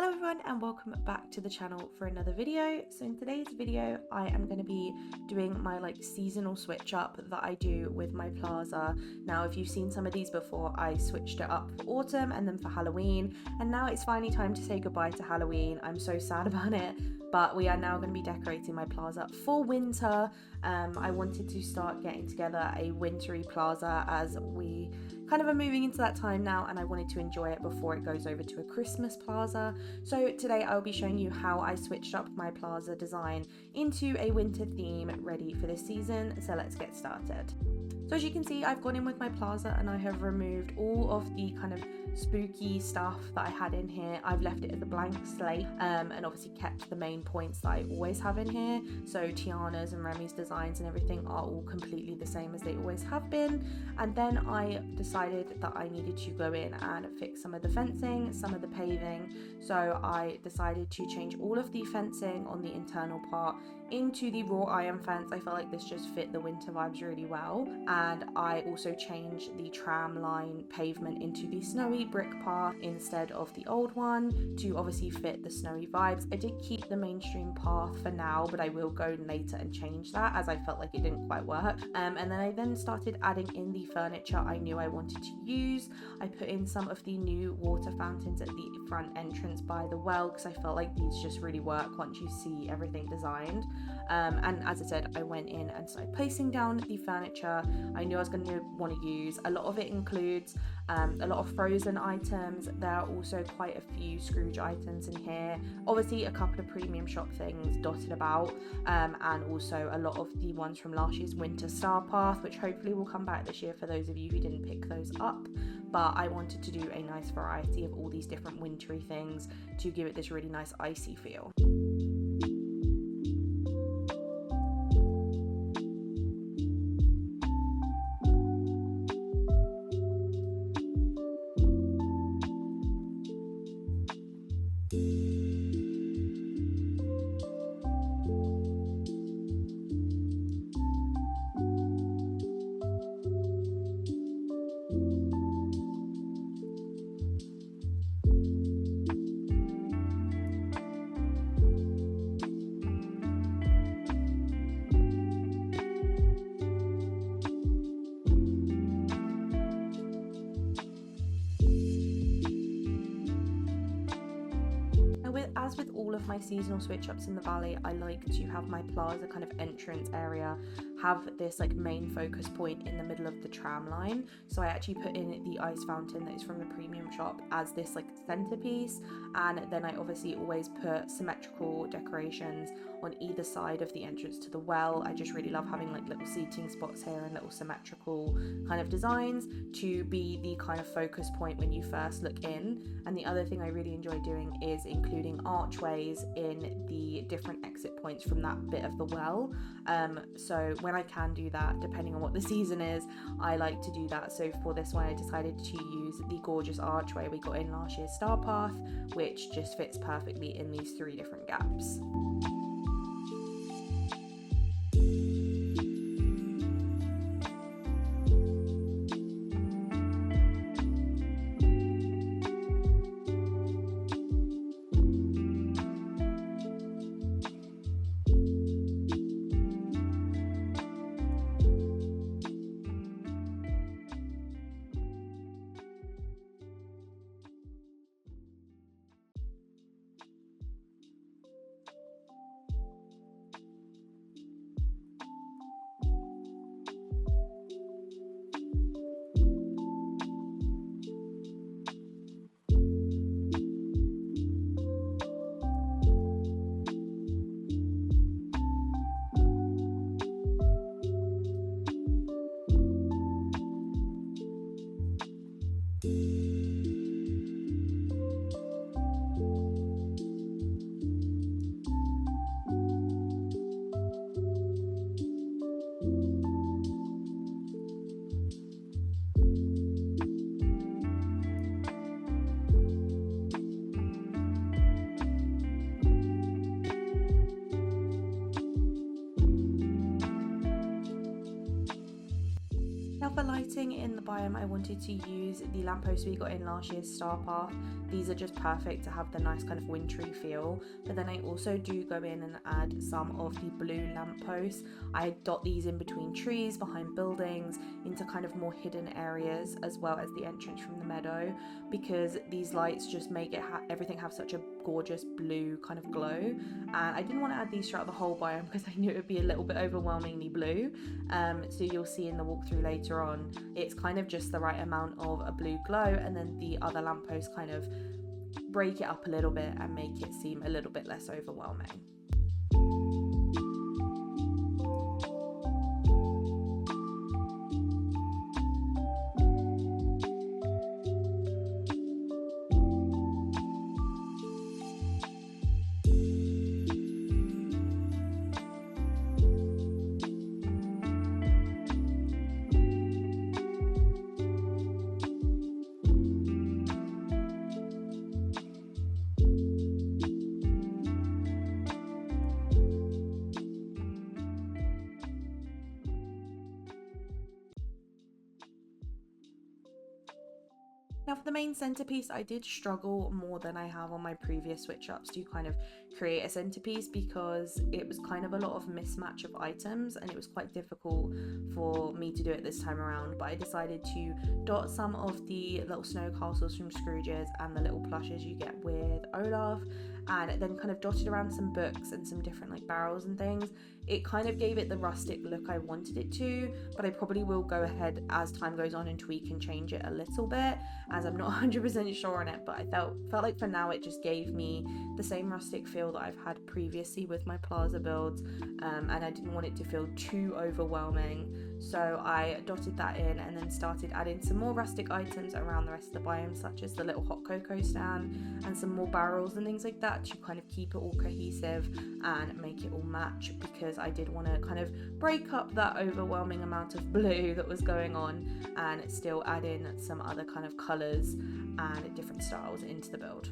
Hello everyone and welcome back to the channel for another video. So in today's video I am going to be doing my seasonal switch up that I do with my Plaza. Now if you've seen some of these before, I switched it up for autumn and then for Halloween, and now it's finally time to say goodbye to Halloween. I'm so sad about it, but we are now going to be decorating my Plaza for winter. I wanted to start getting together a wintry Plaza as we kind of are moving into that time now, and I wanted to enjoy it before it goes over to a Christmas Plaza. So today I'll be showing you how I switched up my Plaza design into a winter theme ready for this season. So let's get started. So as you can see, I've gone in with my Plaza and I have removed all of the kind of spooky stuff that I had in here. I've left it as a blank slate and obviously kept the main points that I always have in here. So Tiana's and Remy's designs and everything are all completely the same as they always have been. And then I decided that I needed to go in and fix some of the fencing, some of the paving. So I decided to change all of the fencing on the internal part into the wrought iron fence. I felt like this just fit the winter vibes really well. And I also changed the tram line pavement into the snowy brick path instead of the old one to obviously fit the snowy vibes. I did keep the mainstream path for now, but I will go later and change that as I felt like it didn't quite work. And then I started adding in the furniture I knew I wanted to use. I put in some of the new water fountains at the front entrance by the well because I felt like these just really work once you see everything designed. And as I said, I went in and started placing down the furniture I knew I was going to want to use. A lot of it includes a lot of frozen items. There are also quite a few Scrooge items in here, obviously a couple of premium shop things dotted about, and also a lot of the ones from last year's winter star path, which hopefully will come back this year for those of you who didn't pick those up. But I wanted to do a nice variety of all these different wintry things to give it this really nice icy feel. As with all of my seasonal switch ups in the valley, I like to have my Plaza kind of entrance area have this main focus point in the middle of the tram line. So I actually put in the ice fountain that is from the premium shop as this centerpiece, and then I obviously always put symmetrical decorations on either side of the entrance to the well. I just really love having little seating spots here and little symmetrical kind of designs to be the kind of focus point when you first look in. And the other thing I really enjoy doing is including archways in the different exit points from that bit of the well. So when I can do that, depending on what the season is, I like to do that. So for this one I decided to use the gorgeous archway we got in last year's star path, which just fits perfectly in these 3 different gaps. lighting in the biome, I wanted to use the lampposts we got in last year's Star Path. These are just perfect to have the nice kind of wintry feel, but then I also do go in and add some of the blue lampposts. I dot these in between trees, behind buildings, into kind of more hidden areas, as well as the entrance from the meadow, because these lights just make it everything have such a gorgeous blue kind of glow. And I didn't want to add these throughout the whole biome because I knew it would be a little bit overwhelmingly blue. So you'll see in the walkthrough later on, it's kind of just the right amount of a blue glow, and then the other lampposts kind of break it up a little bit and make it seem a little bit less overwhelming. Now for the main centerpiece, I did struggle more than I have on my previous switch ups to kind of create a centerpiece, because it was kind of a lot of mismatch of items and it was quite difficult for me to do it this time around. But I decided to dot some of the little snow castles from Scrooge's and the little plushes you get with Olaf, and then kind of dotted around some books and some different like barrels and things. It kind of gave it the rustic look I wanted it to, but I probably will go ahead as time goes on and tweak and change it a little bit, as I'm not 100% sure on it. But I felt like for now it just gave me the same rustic feel that I've had previously with my Plaza builds, and I didn't want it to feel too overwhelming. So I dotted that in and then started adding some more rustic items around the rest of the biome, such as the little hot cocoa stand and some more barrels and things like that, to kind of keep it all cohesive and make it all match, because I did want to kind of break up that overwhelming amount of blue that was going on and still add in some other kind of colours and different styles into the build.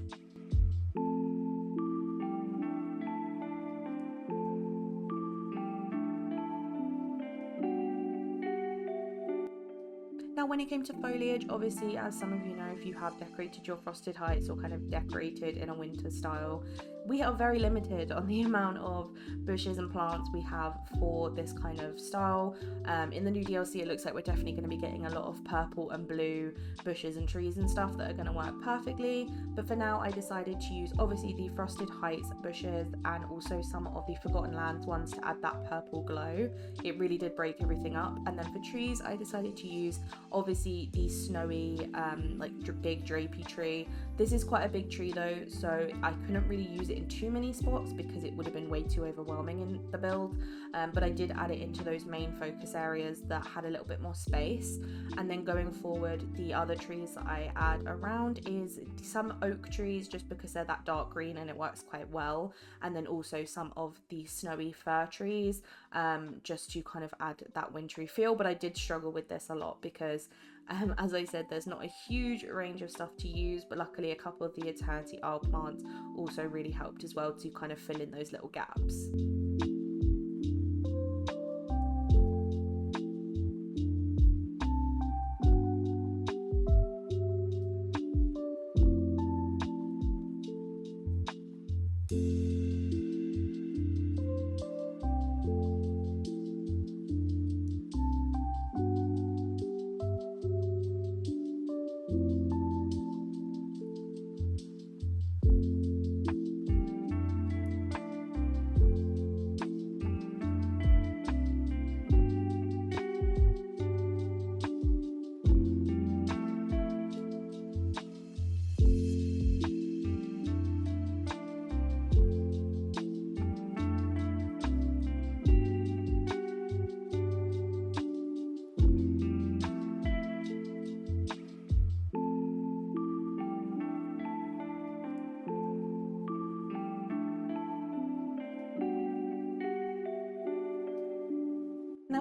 Now when it came to foliage, obviously, as some of you know, if you have decorated your frosted heights or kind of decorated in a winter style, we are very limited on the amount of bushes and plants we have for this kind of style. In the new DLC, it looks like we're definitely going to be getting a lot of purple and blue bushes and trees and stuff that are going to work perfectly. But for now, I decided to use obviously the Frosted Heights bushes and also some of the Forgotten Lands ones to add that purple glow. It really did break everything up. And then for trees, I decided to use obviously the snowy like big drapey tree. This is quite a big tree though, so I couldn't really use it in too many spots because it would have been way too overwhelming in the build, but I did add it into those main focus areas that had a little bit more space. And then going forward, the other trees that I add around is some oak trees, just because they're that dark green and it works quite well, and then also some of the snowy fir trees, just to kind of add that wintry feel. But I did struggle with this a lot because as I said, there's not a huge range of stuff to use, but luckily a couple of the Eternity Isle plants also really helped as well to kind of fill in those little gaps.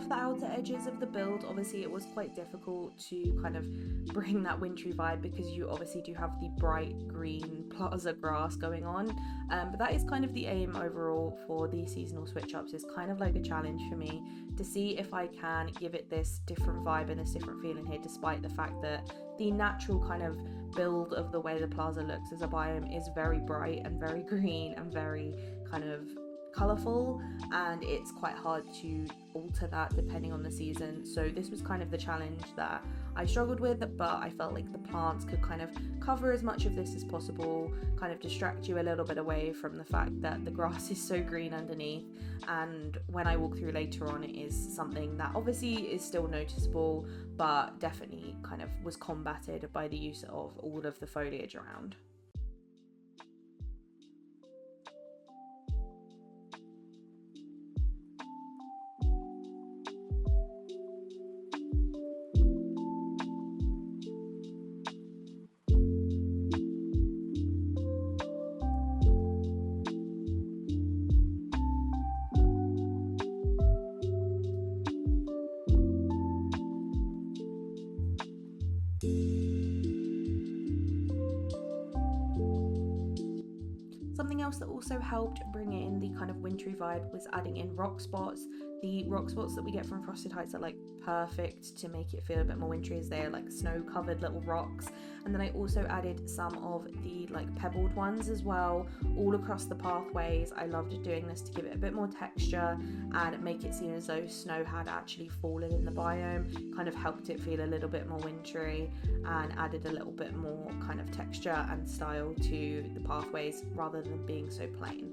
off the outer edges of the build, obviously it was quite difficult to kind of bring that wintry vibe because you obviously do have the bright green plaza grass going on, but that is kind of the aim overall for the seasonal switch ups. Is kind of like a challenge for me to see if I can give it this different vibe and this different feeling here, despite the fact that the natural kind of build of the way the plaza looks as a biome is very bright and very green and very kind of colourful, and it's quite hard to alter that depending on the season. So this was kind of the challenge that I struggled with, but I felt like the plants could kind of cover as much of this as possible, kind of distract you a little bit away from the fact that the grass is so green underneath. And when I walk through later on, it is something that obviously is still noticeable, but definitely kind of was combated by the use of all of the foliage around. Something else that also helped bring in the kind of wintry vibe was adding in rock spots. The rock spots that we get from Frosted Heights are like perfect to make it feel a bit more wintry, as they're like snow covered little rocks. And then I also added some of the like pebbled ones as well all across the pathways. I loved doing this to give it a bit more texture and make it seem as though snow had actually fallen in the biome, kind of helped it feel a little bit more wintry and added a little bit more kind of texture and style to the pathways rather than being so plain.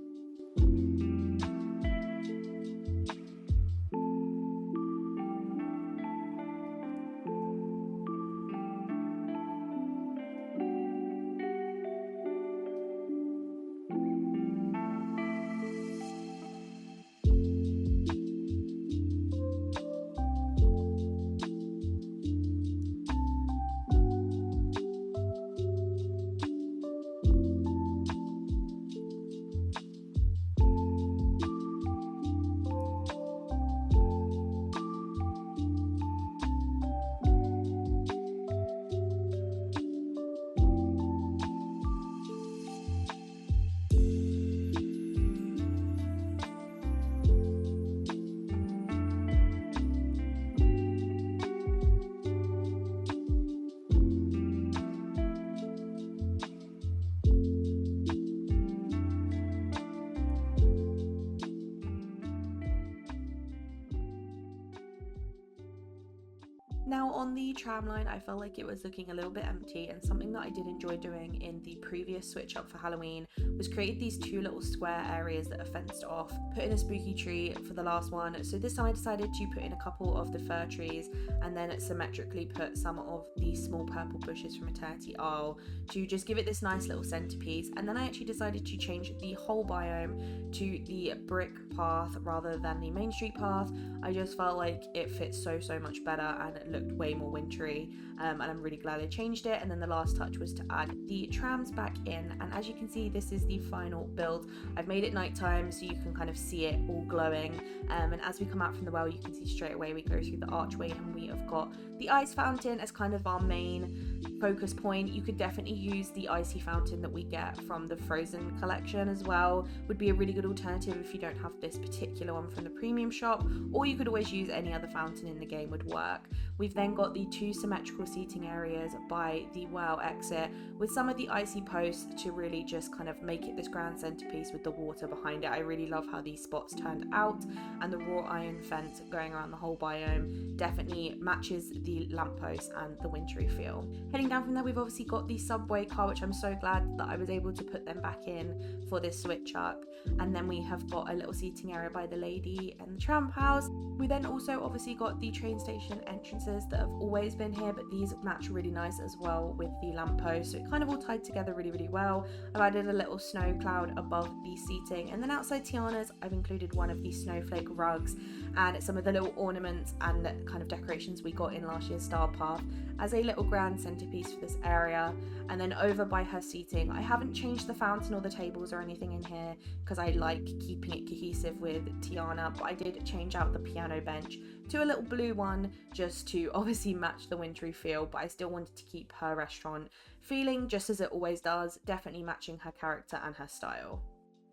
Now on the tram line, I felt like it was looking a little bit empty, and something that I did enjoy doing in the previous switch up for Halloween was create these two little square areas that are fenced off, put in a spooky tree for the last one. So this time I decided to put in a couple of the fir trees and then symmetrically put some of the small purple bushes from Eternity Isle to just give it this nice little centerpiece. And then I actually decided to change the whole biome to the brick path rather than the main street path. I just felt like it fit so much better and it looked way more wintry, and I'm really glad I changed it. And then the last touch was to add the trams back in, and as you can see, this is the final build. I've made it nighttime so you can kind of see it all glowing, and as we come out from the well, you can see straight away we go through the archway and we have got the ice fountain as kind of our main focus point. You could definitely use the icy fountain that we get from the Frozen collection as well, would be a really good alternative if you don't have this particular one from the premium shop, or you could always use any other fountain in the game would work. We've then got the two symmetrical seating areas by the well exit with some of the icy posts to really just kind of make it this grand centerpiece with the water behind it. I really love how these spots turned out, and the wrought iron fence going around the whole biome definitely matches the lampposts and the wintry feel. Heading down from there, we've obviously got the subway car, which I'm so glad that I was able to put them back in for this switch up. And then we have got a little seating area by the lady and the tramp house. We then also obviously got the train station entrances that have always been here, but these match really nice as well with the lamppost, so it kind of all tied together really well. I've added a little snow cloud above the seating, and then outside Tiana's I've included one of these snowflake rugs and some of the little ornaments and kind of decorations we got in last year's Star Path as a little grand centerpiece centerpiece for this area. And then over by her seating, I haven't changed the fountain or the tables or anything in here because I like keeping it cohesive with Tiana, but I did change out the piano bench to a little blue one just to obviously match the wintry feel, but I still wanted to keep her restaurant feeling just as it always does, definitely matching her character and her style.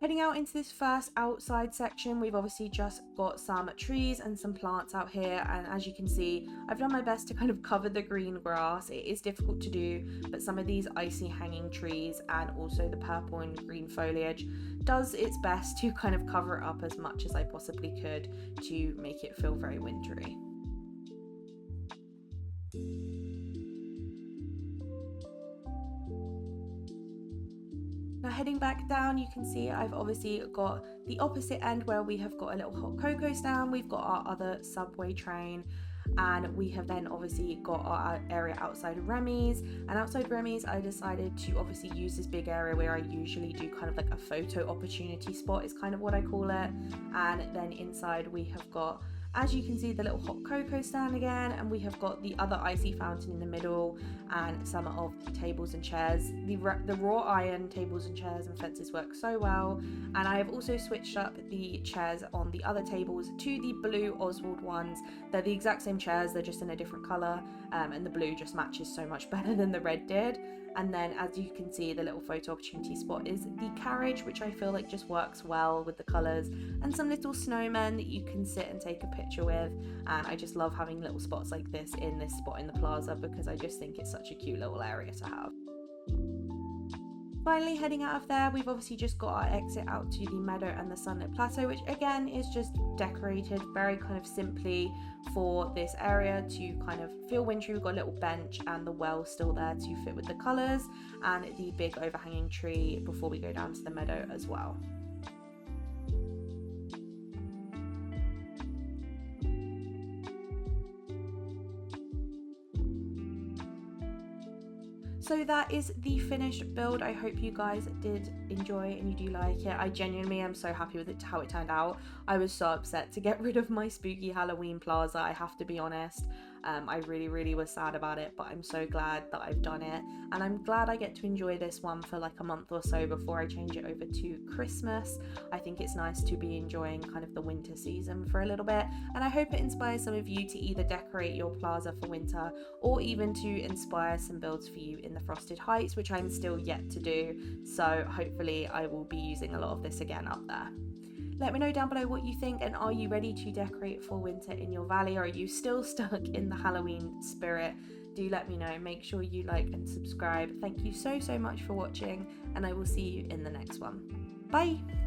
Heading out into this first outside section, we've obviously just got some trees and some plants out here, and as you can see, I've done my best to kind of cover the green grass. It is difficult to do, but some of these icy hanging trees and also the purple and green foliage does its best to kind of cover it up as much as I possibly could to make it feel very wintry. Now heading back down, you can see I've obviously got the opposite end where we have got a little hot cocoa stand, we've got our other subway train, and we have then obviously got our area outside of Remy's. And outside Remy's, I decided to obviously use this big area where I usually do kind of like a photo opportunity spot is kind of what I call it. And then inside we have got, as you can see, the little hot cocoa stand again, and we have got the other icy fountain in the middle and some of the tables and chairs. The raw iron tables and chairs and fences work so well, and I have also switched up the chairs on the other tables to the blue Oswald ones. They're the exact same chairs, they're just in a different colour, and the blue just matches so much better than the red did. And then as you can see, the little photo opportunity spot is the carriage, which I feel like just works well with the colours, and some little snowmen that you can sit and take a picture with. And I just love having little spots like this in this spot in the plaza because I just think it's such a cute little area to have. Finally, heading out of there, we've obviously just got our exit out to the meadow and the sunlit plateau, which again is just decorated very kind of simply for this area to kind of feel wintry. We've got a little bench and the well still there to fit with the colours, and the big overhanging tree before we go down to the meadow as well. So that is the finished build. I hope you guys did enjoy and you do like it. I genuinely am so happy with how it turned out. I was so upset to get rid of my spooky Halloween plaza, I have to be honest. I really was sad about it, but I'm so glad that I've done it, and I'm glad I get to enjoy this one for like a month or so before I change it over to Christmas. I think it's nice to be enjoying kind of the winter season for a little bit, and I hope it inspires some of you to either decorate your plaza for winter or even to inspire some builds for you in the Frosted Heights, which I'm still yet to do, so hopefully I will be using a lot of this again up there. Let me know down below what you think, and are you ready to decorate for winter in your valley, or are you still stuck in the Halloween spirit? Do let me know. Make sure you like and subscribe. Thank you so much for watching, and I will see you in the next one. Bye!